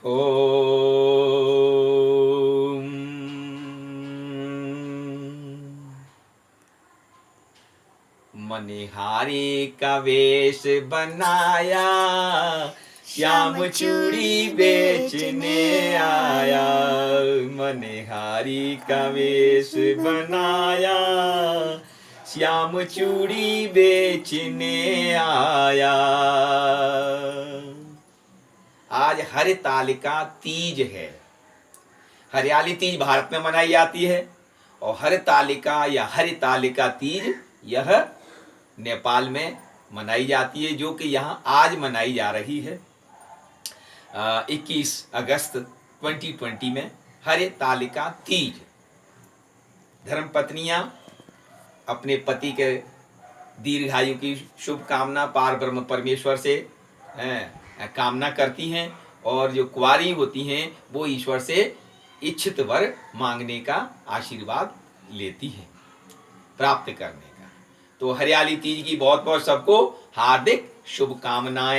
ओम। मनिहारी का वेश बनाया, श्याम चूड़ी बेचने आया। मनिहारी का वेश बनाया, श्याम चूड़ी बेचने आया। आज हरितालिका तीज है। हरियाली तीज भारत में मनाई जाती है और हरितालिका या हरितालिका तीज यह नेपाल में मनाई जाती है, जो कि यहाँ आज मनाई जा रही है 21 अगस्त 2020 में हरितालिका तीज। धर्मपत्नियां अपने पति के दीर्घायु की शुभकामना पार ब्रह्म परमेश्वर से कामना करती हैं और जो कुंवारी होती हैं वो ईश्वर से इच्छित वर मांगने का आशीर्वाद लेती हैं, प्राप्त करने का। तो हरियाली तीज की बहुत बहुत सबको हार्दिक शुभकामनाएं।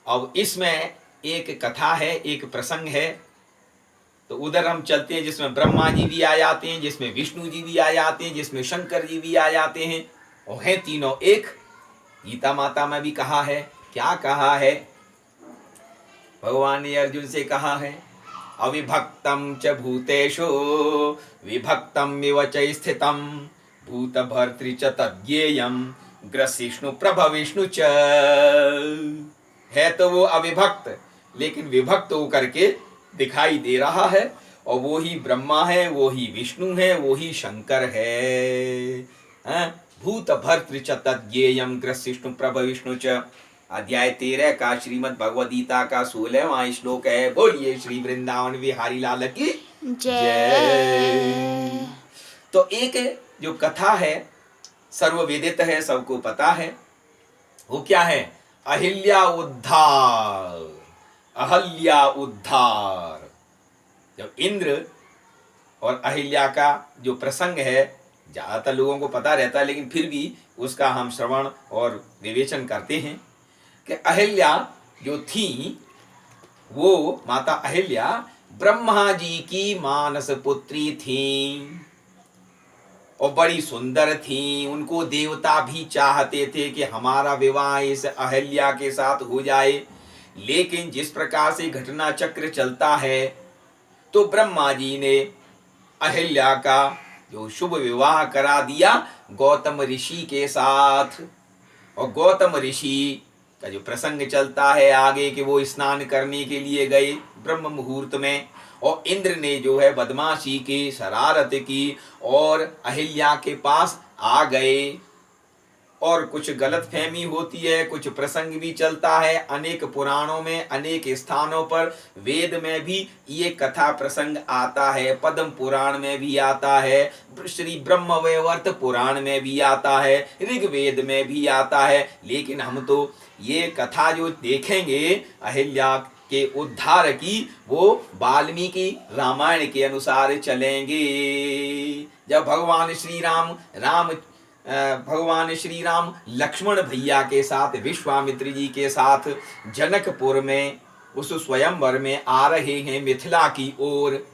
अब इसमें एक कथा है, एक प्रसंग है, तो उधर हम चलते हैं जिसमें ब्रह्मा जी भी आ जाते हैं, जिसमें विष्णु जी भी आ जाते हैं, जिसमें शंकर जी भी आ जाते हैं और हैं तीनों एक। गीता माता में भी कहा है, क्या कहा है? भगवान ने अर्जुन से कहा है, अविभक्तम च भूतेषु विभक्तम इव च स्थितम भूत भर्तृ च तद्येयम ग्रसिष्णु प्रभविष्णु च। है तो वो अविभक्त लेकिन विभक्त होकर के दिखाई दे रहा है, और वो ही ब्रह्मा है, वो ही विष्णु है, वो ही शंकर है। भूत भर्तृ च तद्येयम ग्रसिष्णु प्रभविष्णु च। अध्याय 13 का श्रीमद् भगवद गीता का 16वां श्लोक है। बोलिए श्री वृंदावन बिहारी लाल की जय। तो एक जो कथा है सर्ववेदित है, सबको पता है। वो क्या है? अहिल्या उद्धार। अहल्या उद्धार। जब इंद्र और अहिल्या का जो प्रसंग है, ज्यादातर लोगों को पता रहता है लेकिन फिर भी उसका हम श्रवण और विवेचन करते हैं कि अहिल्या जो थी वो माता अहिल्या ब्रह्मा जी की मानस पुत्री थी और बड़ी सुंदर थी। उनको देवता भी चाहते थे कि हमारा विवाह इस अहिल्या के साथ हो जाए, लेकिन जिस प्रकार से घटना चक्र चलता है तो ब्रह्मा जी ने अहिल्या का जो शुभ विवाह करा दिया गौतम ऋषि के साथ। और गौतम ऋषि का जो प्रसंग चलता है आगे कि वो स्नान करने के लिए गए ब्रह्म मुहूर्त में, और इंद्र ने जो है बदमाशी की, शरारत की और अहिल्या के पास आ गए। और कुछ गलतफहमी होती है, कुछ प्रसंग भी चलता है अनेक पुराणों में, अनेक स्थानों पर। वेद में भी ये कथा प्रसंग आता है, पद्म पुराण में भी आता है, श्री ब्रह्मवैवर्त पुराण में भी आता है, ऋग्वेद में भी आता है। लेकिन हम तो ये कथा जो देखेंगे अहिल्या के उद्धार की, वो वाल्मीकि रामायण के अनुसार चलेंगे। जब भगवान श्री राम लक्ष्मण भैया के साथ, विश्वामित्र जी के साथ जनकपुर में उस स्वयंवर में आ रहे हैं मिथिला की ओर,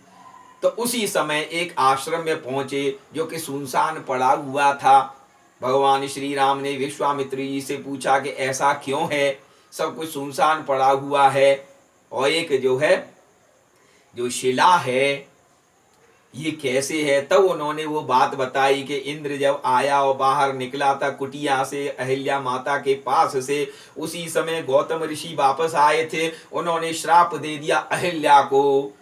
तो उसी समय एक आश्रम में पहुंचे जो कि सुनसान पड़ा हुआ था। भगवान श्री राम ने विश्वामित्र जी से पूछा कि ऐसा क्यों है, सब कुछ सुनसान पड़ा हुआ है और एक जो है जो शिला है ये कैसे है। तब उन्होंने वो बात बताई कि इंद्र जब आया और बाहर निकला था कुटिया से अहिल्या माता के पास से, उसी समय गौतम ऋषि वापस आए थे, उन्होंने श्राप दे दिया अहिल्या को,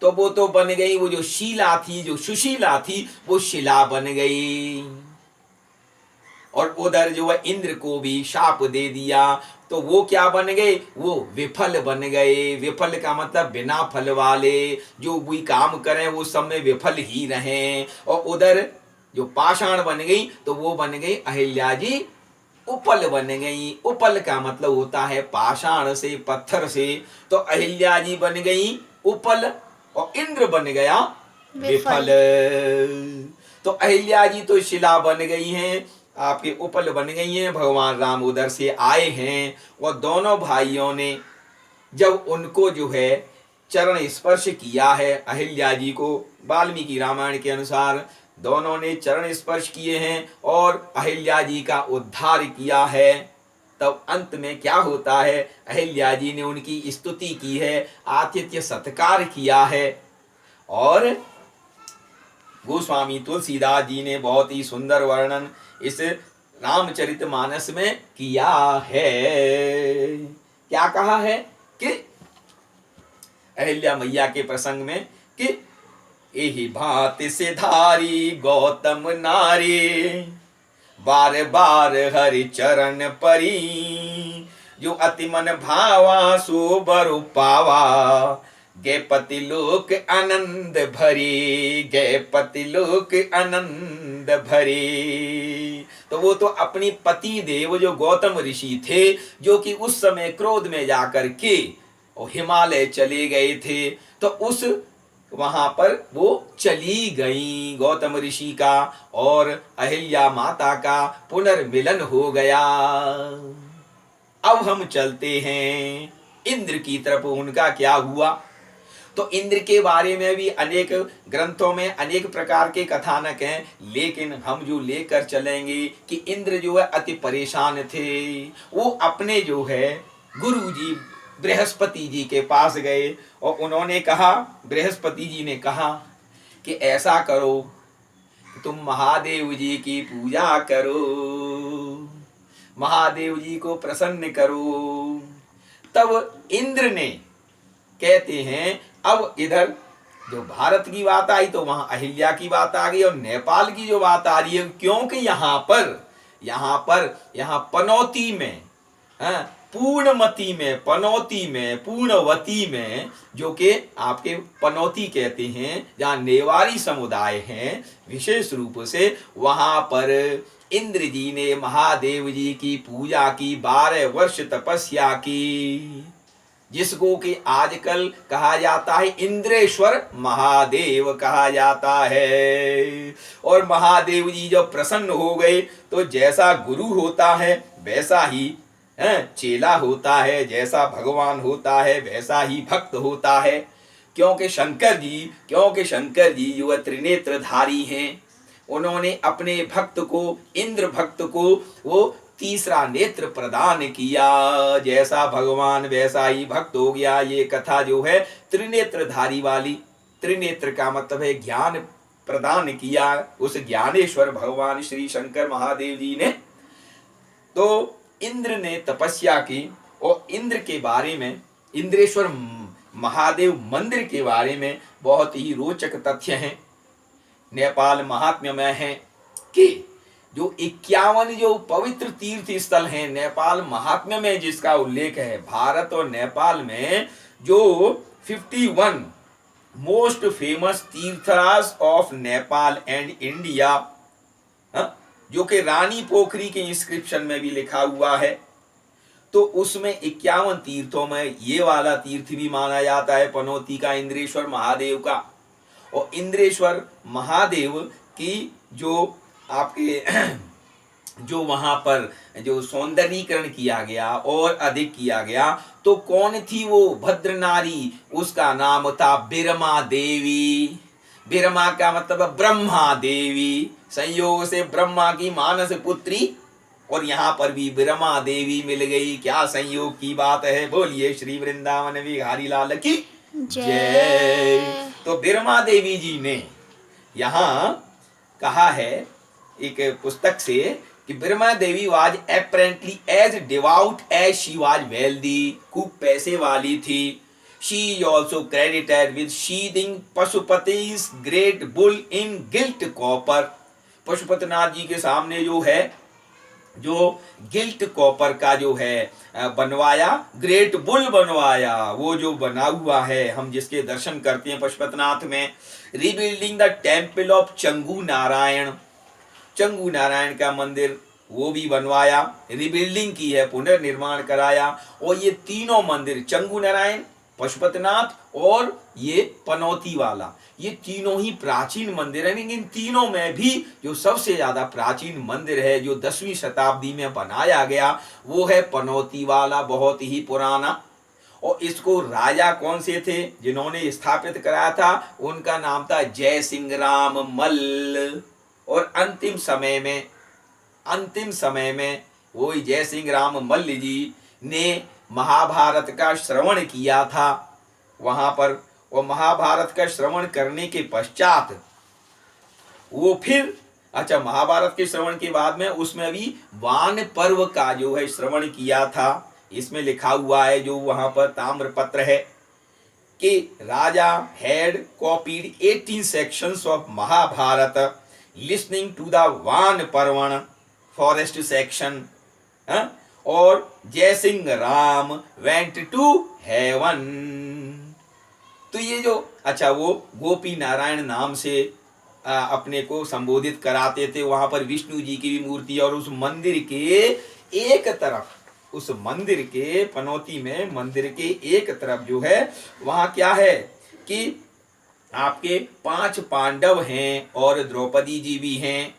तो वो तो बन गई, वो जो शीला थी, जो सुशीला थी, वो शिला बन गई। और उधर जो है इंद्र को भी शाप दे दिया, तो वो क्या बन गए? वो विफल बन गए। विफल का मतलब बिना फल वाले, जो भी काम करें वो सब में विफल ही रहें। और उधर जो पाषाण बन गई तो वो बन गई अहिल्या जी उपल बन गई। उपल का मतलब होता है पाषाण से, पत्थर से। तो अहिल्या जी बन गई उपल और इंद्र बन गया विफल। तो अहिल्या जी तो शिला बन गई हैं, आपके उपल बन गई हैं। भगवान राम उधर से आए हैं और दोनों भाइयों ने जब उनको जो है चरण स्पर्श किया है, अहिल्या जी को वाल्मीकि रामायण के अनुसार दोनों ने चरण स्पर्श किए हैं और अहिल्या जी का उद्धार किया है, तब अंत में क्या होता है, अहिल्या जी ने उनकी स्तुति की है, आतिथ्य सत्कार किया है। और गोस्वामी तुलसीदास जी ने बहुत ही सुंदर वर्णन इस रामचरितमानस में किया है। क्या कहा है कि अहिल्या मैया के प्रसंग में कि एहि भांति से धारी गौतम नारी, बार बार हरि चरण परी, जो अति मन भावा सो बरु पावा, गे पति लोक आनंद भरी, गे पति लोक आनंद भरी। तो वो तो अपनी पति देव जो गौतम ऋषि थे, जो कि उस समय क्रोध में जाकर के और हिमालय चले गए थे, तो उस वहां पर वो चली गई गौतम ऋषि का और अहिल्या माता का पुनर्मिलन हो गया। अब हम चलते हैं इंद्र की तरफ, उनका क्या हुआ। तो इंद्र के बारे में भी अनेक ग्रंथों में अनेक प्रकार के कथानक हैं, लेकिन हम जो लेकर चलेंगे कि इंद्र जो है अति परेशान थे। वो अपने जो है गुरु जी बृहस्पति जी के पास गए और उन्होंने कहा, बृहस्पति जी ने कहा कि ऐसा करो कि तुम महादेव जी की पूजा करो, महादेव जी को प्रसन्न करो। तब इंद्र ने कहते हैं, अब इधर जो भारत की बात आई तो वहां अहिल्या की बात आ गई और नेपाल की जो बात आ रही है, क्योंकि यहाँ पनौती में, पूर्णमती में, पनौती में, पूर्णवती में, जो कि आपके पनौती कहते हैं, जहाँ नेवारी समुदाय हैं विशेष रूप से, वहां पर इंद्र जी ने महादेव जी की पूजा की, 12 वर्ष तपस्या की, जिसको कि आजकल कहा जाता है इंद्रेश्वर महादेव कहा जाता है। और महादेव जी जब प्रसन्न हो गए तो जैसा गुरु होता है वैसा ही चेला होता है, जैसा भगवान होता है वैसा ही भक्त होता है। क्योंकि शंकर जी जो त्रिनेत्रधारी हैं, उन्होंने अपने भक्त को, इंद्र भक्त को वो तीसरा नेत्र प्रदान किया, जैसा भगवान वैसा ही भक्त हो गया। ये कथा जो है त्रिनेत्रधारी वाली, त्रिनेत्र का मतलब है ज्ञान प्रदान किया उस ज्ञानेश्वर भगवान श्री शंकर महादेव जी ने। तो इंद्र ने तपस्या की और इंद्र के बारे में, इंद्रेश्वर महादेव मंदिर के बारे में बहुत ही रोचक तथ्य हैं। नेपाल महात्म्य में है कि जो 51 जो पवित्र तीर्थ स्थल हैं नेपाल महात्म्य में, जिसका उल्लेख है, भारत और नेपाल में जो 51 most famous Tirthraj of Nepal and India, जो कि रानी पोखरी के इंस्क्रिप्शन में भी लिखा हुआ है, तो उसमें 51 तीर्थों में ये वाला तीर्थ भी माना जाता है पनौती का, इंद्रेश्वर महादेव का। और इंद्रेश्वर महादेव की जो आपके जो वहां पर जो सौंदर्यीकरण किया गया और अधिक किया गया, तो कौन थी वो भद्र नारी, उसका नाम था बिरमा देवी। बिरमा का मतलब ब्रह्मा देवी, संयोग से ब्रह्मा की मानस पुत्री, और यहाँ पर भी बिरमा देवी मिल गई। क्या संयोग की बात है, बोलिए श्री वृंदावन बिहारी लाल की जय। तो बिरमा देवी जी ने यहाँ कहा है एक पुस्तक से कि बिरमा देवी was apparently as devout as she was wealthy, खूब पैसे वाली थी। She is also credited with sheathing पशुपति's great bull in gilt copper। Pashupatinath जी के सामने जो है, जो गिल्ट कॉपर का जो है बनवाया, ग्रेट बुल बनवाया, वो जो बना हुआ है हम जिसके दर्शन करते हैं पशुपतिनाथ में। Rebuilding the temple of Changu Narayan, Changu Narayan का मंदिर वो भी बनवाया, रिबिल्डिंग की है, पुनर्निर्माण कराया। और ये तीनों मंदिर, चंगू नारायण, पशुपतिनाथ और ये पनौती वाला, ये तीनों ही प्राचीन मंदिर हैं। लेकिन इन तीनों में भी जो सबसे ज्यादा प्राचीन मंदिर है, जो 10वीं शताब्दी में बनाया गया, वो है पनौती वाला, बहुत ही पुराना। और इसको राजा कौन से थे जिन्होंने स्थापित कराया था? उनका नाम था जय सिंह राम मल्ल। और अंतिम समय में वही जय सिंह राम मल्ल जी ने महाभारत का श्रवण किया था वहां पर। और महाभारत का श्रवण करने के पश्चात वो फिर महाभारत के श्रवण के बाद में उसमें अभी वान पर्व का जो है श्रवण किया था। इसमें लिखा हुआ है जो वहां पर ताम्रपत्र है कि raja had copied 18 sections of Mahabharata listening to the Vana Parvan forest section. और Jai Singh Ram went to heaven. तो ये जो वो गोपी नारायण नाम से अपने को संबोधित कराते थे। वहां पर विष्णु जी की भी मूर्ति और उस मंदिर के एक तरफ, उस मंदिर के पनौती में मंदिर के एक तरफ जो है वहां क्या है कि आपके 5 पांडव हैं और द्रौपदी जी भी हैं।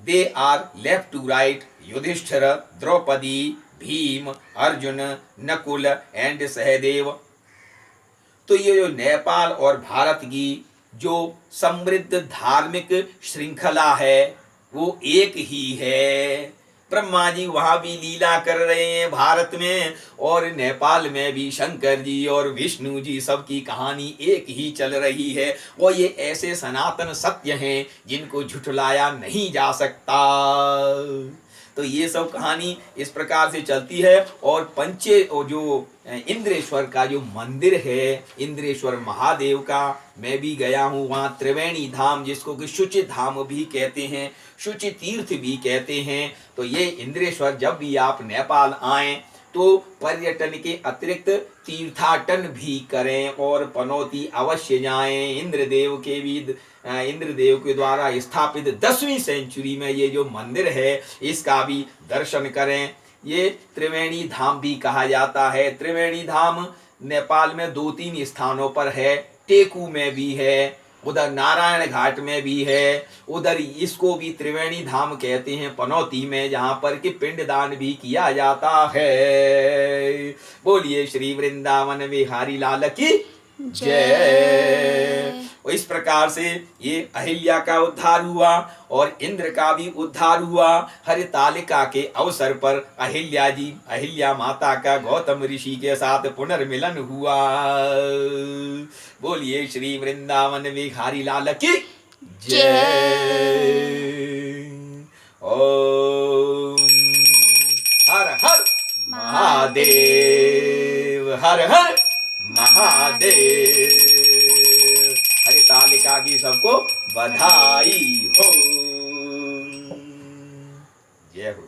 They are left to right, Yudhishthir, Draupadi, Bhim, Arjun, Nakul and Sahdev. तो ये जो नेपाल और भारत की जो समृद्ध धार्मिक श्रृंखला है वो एक ही है। ब्रह्मा जी वहां भी लीला कर रहे हैं भारत में, और नेपाल में भी शंकर जी और विष्णु जी सबकी कहानी एक ही चल रही है। और ये ऐसे सनातन सत्य हैं जिनको झुठलाया नहीं जा सकता। तो ये सब कहानी इस प्रकार से चलती है। और जो इंद्रेश्वर का जो मंदिर है, इंद्रेश्वर महादेव का, मैं भी गया हूँ वहाँ। त्रिवेणी धाम जिसको कि शुचि धाम भी कहते हैं, शुचि तीर्थ भी कहते हैं। तो ये इंद्रेश्वर जब भी आप नेपाल आएं तो पर्यटन के अतिरिक्त तीर्थाटन भी करें और पनौती अवश्य जाएं। इंद्रदेव के द्वारा स्थापित 10वीं सेंचुरी में ये जो मंदिर है इसका भी दर्शन करें। ये त्रिवेणी धाम भी कहा जाता है। त्रिवेणी धाम नेपाल में 2-3 स्थानों पर है। टेकू में भी है, उधर नारायण घाट में भी है, उधर इसको भी त्रिवेणी धाम कहते हैं पनौती में, जहां पर कि पिंडदान भी किया जाता है। बोलिए श्री वृंदावन बिहारी लाल की जय। इस प्रकार से ये अहिल्या का उद्धार हुआ और इंद्र का भी उद्धार हुआ। हरितालिका के अवसर पर अहिल्या माता का गौतम ऋषि के साथ पुनर्मिलन हुआ। बोलिए श्री वृंदावन बिहारी लाल की जय। ओम हर हर महादेव, हर हर महादेव। हरितालिका की सबको बधाई हो। जय हो।